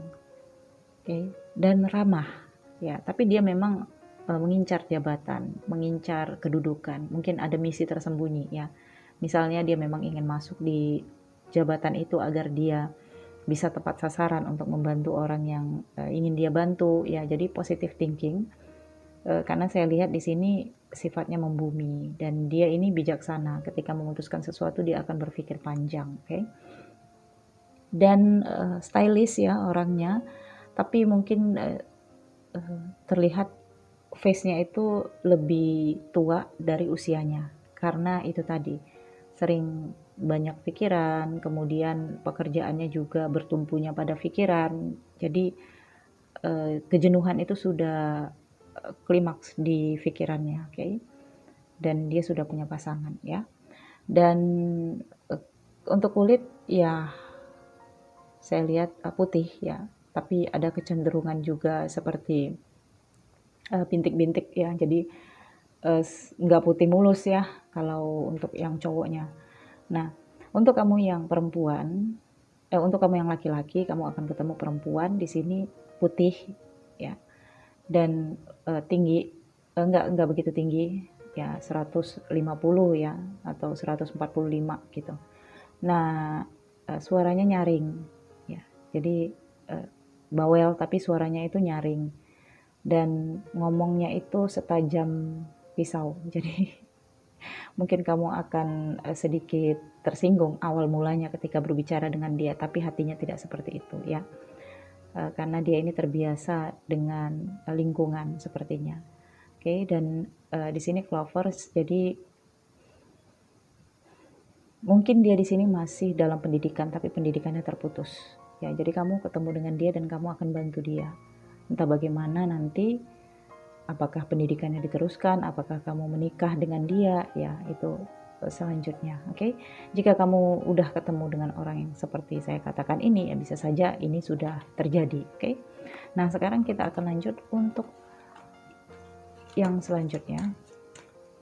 okay? Dan ramah ya, tapi dia memang mengincar jabatan, mengincar kedudukan, mungkin ada misi tersembunyi ya. Misalnya dia memang ingin masuk di jabatan itu agar dia bisa tepat sasaran untuk membantu orang yang ingin dia bantu ya. Jadi positive thinking, karena saya lihat di sini sifatnya membumi dan dia ini bijaksana. Ketika memutuskan sesuatu dia akan berpikir panjang, oke? Okay? Dan stylish ya orangnya, tapi mungkin terlihat face-nya itu lebih tua dari usianya, karena itu tadi sering banyak pikiran, kemudian pekerjaannya juga bertumpunya pada pikiran, jadi kejenuhan itu sudah klimaks di pikirannya, oke? Okay? Dan dia sudah punya pasangan ya. Dan untuk kulit ya saya lihat putih ya, tapi ada kecenderungan juga seperti bintik-bintik ya, jadi nggak putih mulus ya kalau untuk yang cowoknya. Nah, untuk kamu yang perempuan, untuk kamu yang laki-laki, kamu akan ketemu perempuan di sini putih ya, dan tinggi, enggak begitu tinggi ya, 150 ya atau 145 gitu. Nah, suaranya nyaring ya, jadi bawel tapi suaranya itu nyaring dan ngomongnya itu setajam pisau. Jadi mungkin kamu akan sedikit tersinggung awal mulanya ketika berbicara dengan dia, tapi hatinya tidak seperti itu ya. Karena dia ini terbiasa dengan lingkungan sepertinya. Oke, dan di sini Clovers, jadi mungkin dia di sini masih dalam pendidikan, tapi pendidikannya terputus. Ya, jadi kamu ketemu dengan dia dan kamu akan bantu dia. Entah bagaimana nanti, apakah pendidikannya diteruskan, apakah kamu menikah dengan dia, ya itu selanjutnya. Oke, jika kamu udah ketemu dengan orang yang seperti saya katakan ini, ya bisa saja ini sudah terjadi. Oke, nah sekarang kita akan lanjut untuk yang selanjutnya,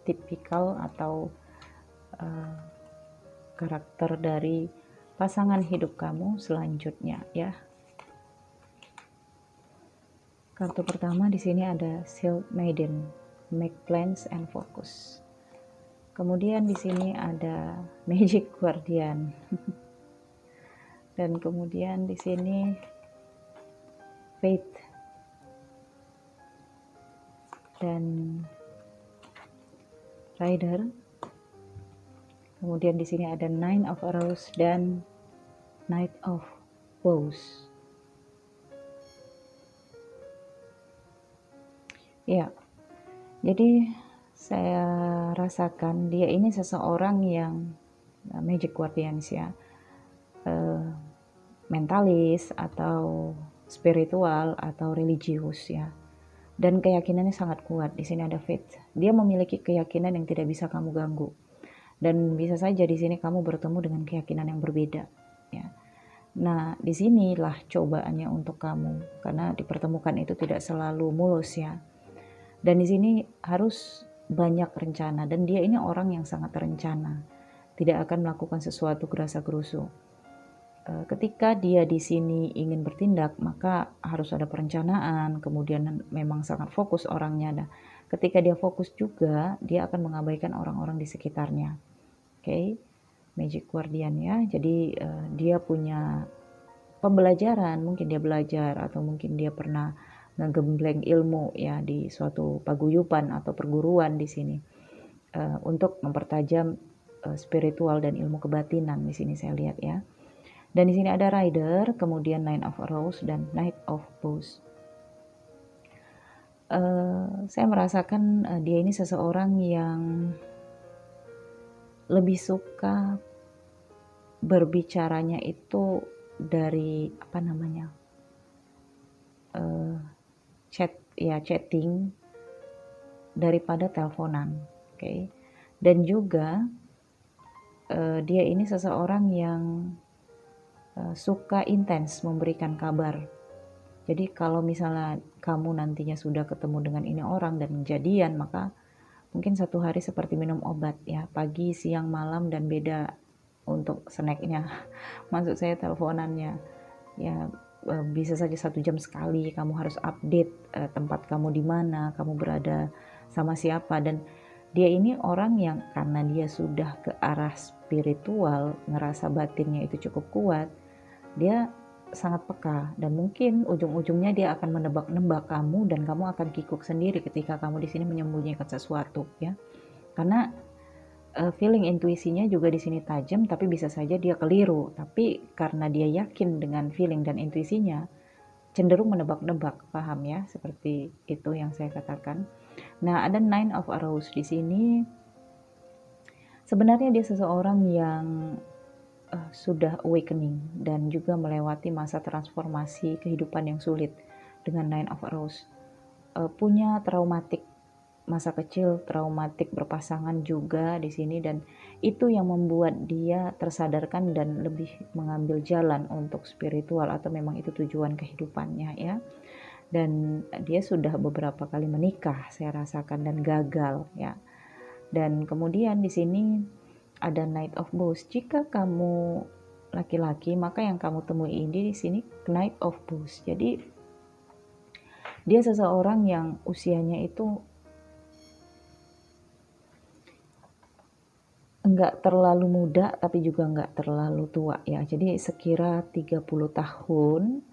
tipikal atau karakter dari pasangan hidup kamu selanjutnya ya. Kartu pertama di sini ada Shield Maiden, make plans and focus. Kemudian di sini ada Magic Guardian. Dan kemudian di sini Faith. Dan Rider. Kemudian di sini ada Nine of Arrows dan Knight of Bows. Ya, jadi saya rasakan dia ini seseorang yang Magic Guardians ya, mentalis atau spiritual atau religius ya, dan keyakinannya sangat kuat. Di sini ada faith. Dia memiliki keyakinan yang tidak bisa kamu ganggu, dan bisa saja di sini kamu bertemu dengan keyakinan yang berbeda ya. Nah, disinilah cobaannya untuk kamu, karena dipertemukan itu tidak selalu mulus ya. Dan di sini harus banyak rencana, dan dia ini orang yang sangat terencana, tidak akan melakukan sesuatu gerasa-gerusu. Ketika dia di sini ingin bertindak, maka harus ada perencanaan, kemudian memang sangat fokus orangnya. Nah, ketika dia fokus juga, dia akan mengabaikan orang-orang di sekitarnya. Oke, Magic Guardian ya, jadi dia punya pembelajaran, mungkin dia belajar atau mungkin dia pernah ngegembleng ilmu ya di suatu paguyuban atau perguruan di sini untuk mempertajam spiritual dan ilmu kebatinan di sini saya lihat ya. Dan di sini ada Rider, kemudian Nine of Rose dan Knight of Bowls. Saya merasakan dia ini seseorang yang lebih suka berbicaranya itu dari chatting daripada teleponan, oke. Dan juga dia ini seseorang yang suka intens memberikan kabar. Jadi kalau misalnya kamu nantinya sudah ketemu dengan ini orang dan jadian, maka mungkin satu hari seperti minum obat ya, pagi, siang, malam, dan beda untuk snacknya. Maksud saya teleponannya ya, bisa saja 1 jam sekali kamu harus update tempat kamu di mana, kamu berada sama siapa. Dan dia ini orang yang karena dia sudah ke arah spiritual, ngerasa batinnya itu cukup kuat, dia sangat peka dan mungkin ujung-ujungnya dia akan menebak-nebak kamu dan kamu akan kikuk sendiri ketika kamu di sini menyembunyikan sesuatu ya. Karena feeling intuisinya juga di sini tajam, tapi bisa saja dia keliru. Tapi karena dia yakin dengan feeling dan intuisinya, cenderung menebak-nebak, paham ya? Seperti itu yang saya katakan. Nah, ada Nine of Rose di sini. Sebenarnya dia seseorang yang sudah awakening dan juga melewati masa transformasi kehidupan yang sulit dengan Nine of Rose. Punya traumatik masa kecil, traumatik berpasangan juga di sini, dan itu yang membuat dia tersadarkan dan lebih mengambil jalan untuk spiritual atau memang itu tujuan kehidupannya ya. Dan dia sudah beberapa kali menikah saya rasakan dan gagal ya. Dan kemudian di sini ada Knight of Bowls. Jika kamu laki-laki, maka yang kamu temui ini di sini Knight of Bowls. Jadi dia seseorang yang usianya itu enggak terlalu muda tapi juga enggak terlalu tua ya. Jadi sekira 30 tahun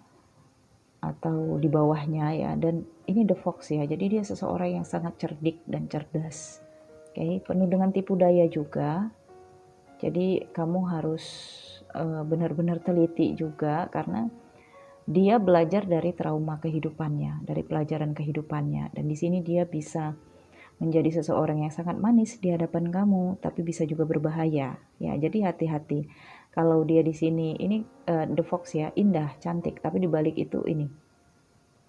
atau di bawahnya ya. Dan ini The Fox ya. Jadi dia seseorang yang sangat cerdik dan cerdas. Oke, penuh dengan tipu daya juga. Jadi kamu harus benar-benar teliti juga karena dia belajar dari trauma kehidupannya, dari pelajaran kehidupannya. Dan di sini dia bisa menjadi seseorang yang sangat manis di hadapan kamu, tapi bisa juga berbahaya. Ya, jadi hati-hati. Kalau dia di sini ini The Fox ya, indah, cantik, tapi di balik itu ini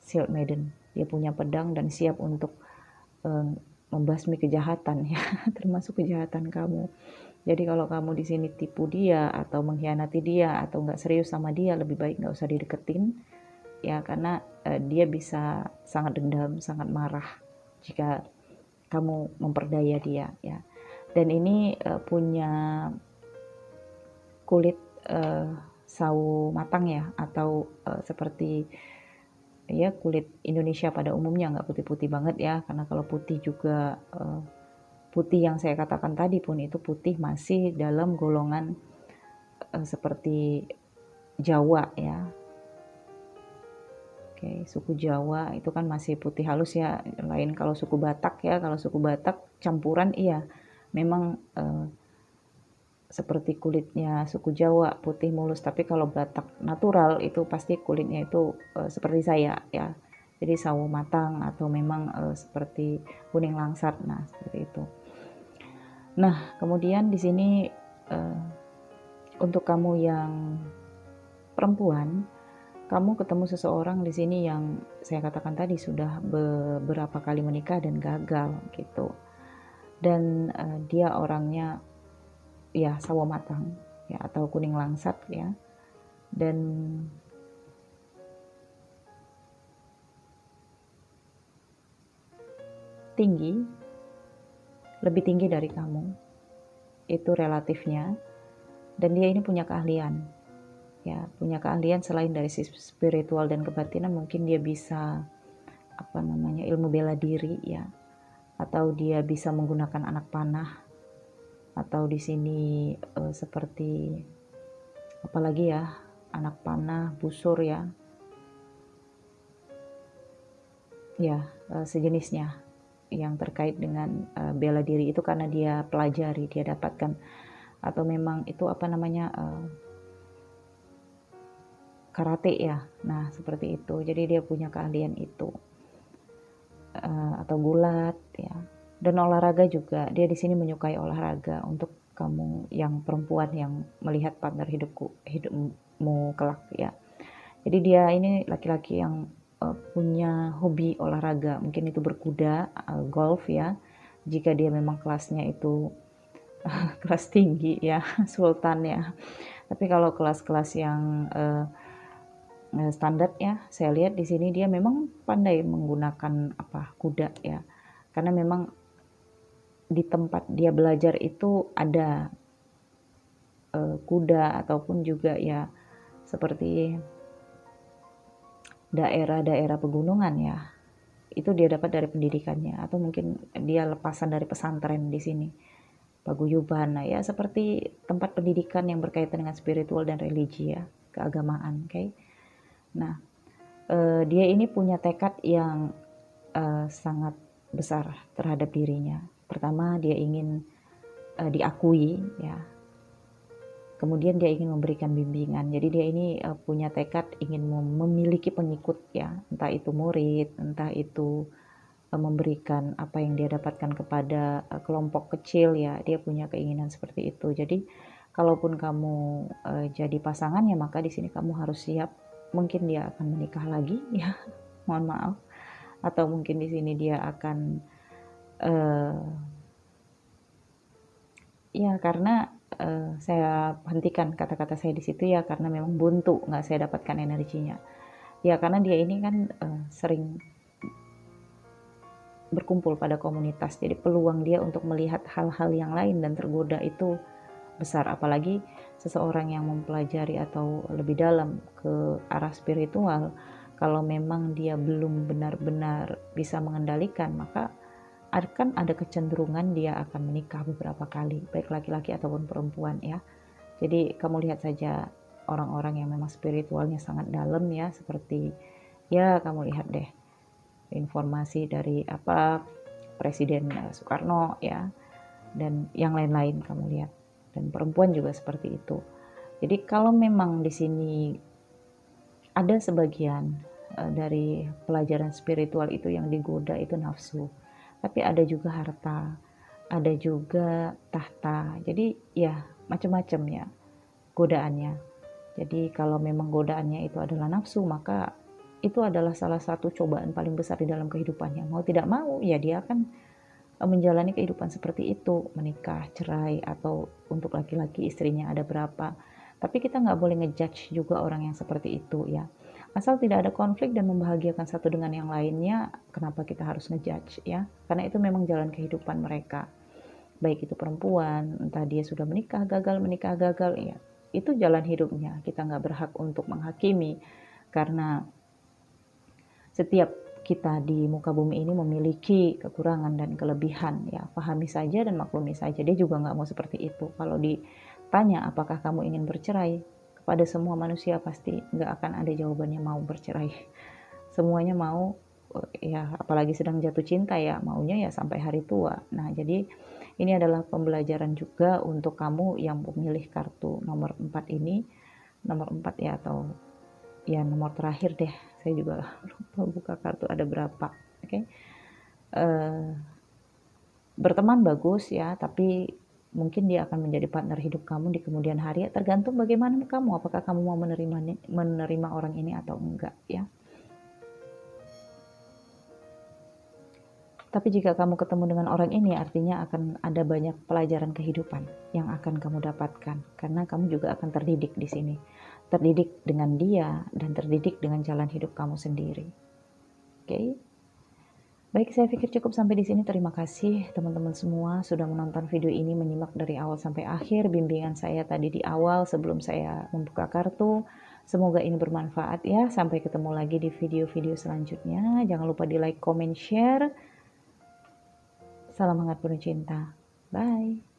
Shield Maiden. Dia punya pedang dan siap untuk membasmi kejahatan ya, termasuk kejahatan kamu. Jadi kalau kamu di sini tipu dia atau mengkhianati dia atau nggak serius sama dia, lebih baik nggak usah dideketin ya, karena dia bisa sangat dendam, sangat marah jika kamu memperdaya dia ya. Dan ini punya kulit sawo matang ya, atau seperti ya kulit Indonesia pada umumnya, nggak putih-putih banget ya, karena kalau putih juga putih yang saya katakan tadi pun itu putih masih dalam golongan seperti Jawa ya. Oke, suku Jawa itu kan masih putih halus ya. Lain kalau suku Batak ya, kalau suku Batak campuran iya. Memang seperti kulitnya suku Jawa putih mulus, tapi kalau Batak natural itu pasti kulitnya itu seperti saya ya. Jadi sawo matang atau memang seperti kuning langsat. Nah, seperti itu. Nah, kemudian di sini untuk kamu yang perempuan, kamu ketemu seseorang di sini yang saya katakan tadi sudah beberapa kali menikah dan gagal gitu. Dan dia orangnya ya sawo matang ya atau kuning langsat ya. Dan tinggi, lebih tinggi dari kamu, itu relatifnya. Dan dia ini punya keahlian ya, punya keahlian selain dari spiritual dan kebatinan, mungkin dia bisa ilmu bela diri ya, atau dia bisa menggunakan anak panah, atau di sini seperti apalagi ya, anak panah, busur ya. Ya, sejenisnya yang terkait dengan bela diri itu karena dia pelajari, dia dapatkan, atau memang itu apa namanya, karate ya. Nah, seperti itu. Jadi dia punya keahlian itu. Atau gulat ya. Dan olahraga juga, dia di sini menyukai olahraga. Untuk kamu yang perempuan yang melihat partner hidupmu kelak ya. Jadi dia ini laki-laki yang punya hobi olahraga, mungkin itu berkuda, golf ya. Jika dia memang kelasnya itu kelas tinggi ya, sultan ya. Tapi kalau kelas-kelas yang standar ya, saya lihat di sini dia memang pandai menggunakan kuda ya. Karena memang di tempat dia belajar itu ada kuda ataupun juga ya seperti daerah-daerah pegunungan ya. Itu dia dapat dari pendidikannya, atau mungkin dia lepasan dari pesantren di sini. Paguyuban, nah ya seperti tempat pendidikan yang berkaitan dengan spiritual dan religi ya, keagamaan, oke. Nah, dia ini punya tekad yang sangat besar terhadap dirinya. Pertama, dia ingin diakui ya. Kemudian dia ingin memberikan bimbingan. Jadi dia ini punya tekad ingin memiliki pengikut ya, entah itu murid, entah itu memberikan apa yang dia dapatkan kepada kelompok kecil ya. Dia punya keinginan seperti itu. Jadi kalaupun kamu jadi pasangannya, maka di sini kamu harus siap. Mungkin dia akan menikah lagi ya, mohon maaf. Atau mungkin di sini dia akan ya karena saya hentikan kata-kata saya di situ ya, karena memang buntu, nggak saya dapatkan energinya. Ya karena dia ini kan sering berkumpul pada komunitas, jadi peluang dia untuk melihat hal-hal yang lain dan tergoda itu besar. Apalagi seseorang yang mempelajari atau lebih dalam ke arah spiritual, kalau memang dia belum benar-benar bisa mengendalikan, maka akan ada kecenderungan dia akan menikah beberapa kali, baik laki-laki ataupun perempuan ya. Jadi kamu lihat saja orang-orang yang memang spiritualnya sangat dalam ya, seperti ya kamu lihat deh informasi dari Presiden Soekarno ya, dan yang lain-lain kamu lihat, dan perempuan juga seperti itu. Jadi kalau memang di sini ada sebagian dari pelajaran spiritual itu yang digoda itu nafsu, tapi ada juga harta, ada juga tahta. Jadi ya macam-macam ya godaannya. Jadi kalau memang godaannya itu adalah nafsu, maka itu adalah salah satu cobaan paling besar di dalam kehidupannya. Mau tidak mau ya dia akan menjalani kehidupan seperti itu, menikah, cerai, atau untuk laki-laki istrinya ada berapa. Tapi kita nggak boleh ngejudge juga orang yang seperti itu ya. Asal tidak ada konflik dan membahagiakan satu dengan yang lainnya, kenapa kita harus ngejudge ya? Karena itu memang jalan kehidupan mereka. Baik itu perempuan, entah dia sudah menikah gagal ya. Itu jalan hidupnya. Kita nggak berhak untuk menghakimi, karena setiap kita di muka bumi ini memiliki kekurangan dan kelebihan ya. Pahami saja dan maklumi saja. Dia juga nggak mau seperti itu. Kalau ditanya apakah kamu ingin bercerai, kepada semua manusia pasti nggak akan ada jawabannya mau bercerai. Semuanya mau ya, apalagi sedang jatuh cinta ya, maunya ya sampai hari tua. Nah jadi ini adalah pembelajaran juga untuk kamu yang memilih kartu nomor 4 ini. Nomor 4 ya, atau ya nomor terakhir deh, saya juga lupa buka kartu ada berapa. Oke. Berteman bagus ya, tapi mungkin dia akan menjadi partner hidup kamu di kemudian hari ya, tergantung bagaimana kamu, apakah kamu mau menerima orang ini atau enggak ya. Tapi jika kamu ketemu dengan orang ini, artinya akan ada banyak pelajaran kehidupan yang akan kamu dapatkan, karena kamu juga akan terdidik di sini. Terdidik dengan dia dan terdidik dengan jalan hidup kamu sendiri. Oke. Baik, saya pikir cukup sampai di sini. Terima kasih teman-teman semua sudah menonton video ini, menyimak dari awal sampai akhir bimbingan saya tadi di awal sebelum saya membuka kartu. Semoga ini bermanfaat ya. Sampai ketemu lagi di video-video selanjutnya. Jangan lupa di like, comment, share. Salam hangat penuh cinta. Bye.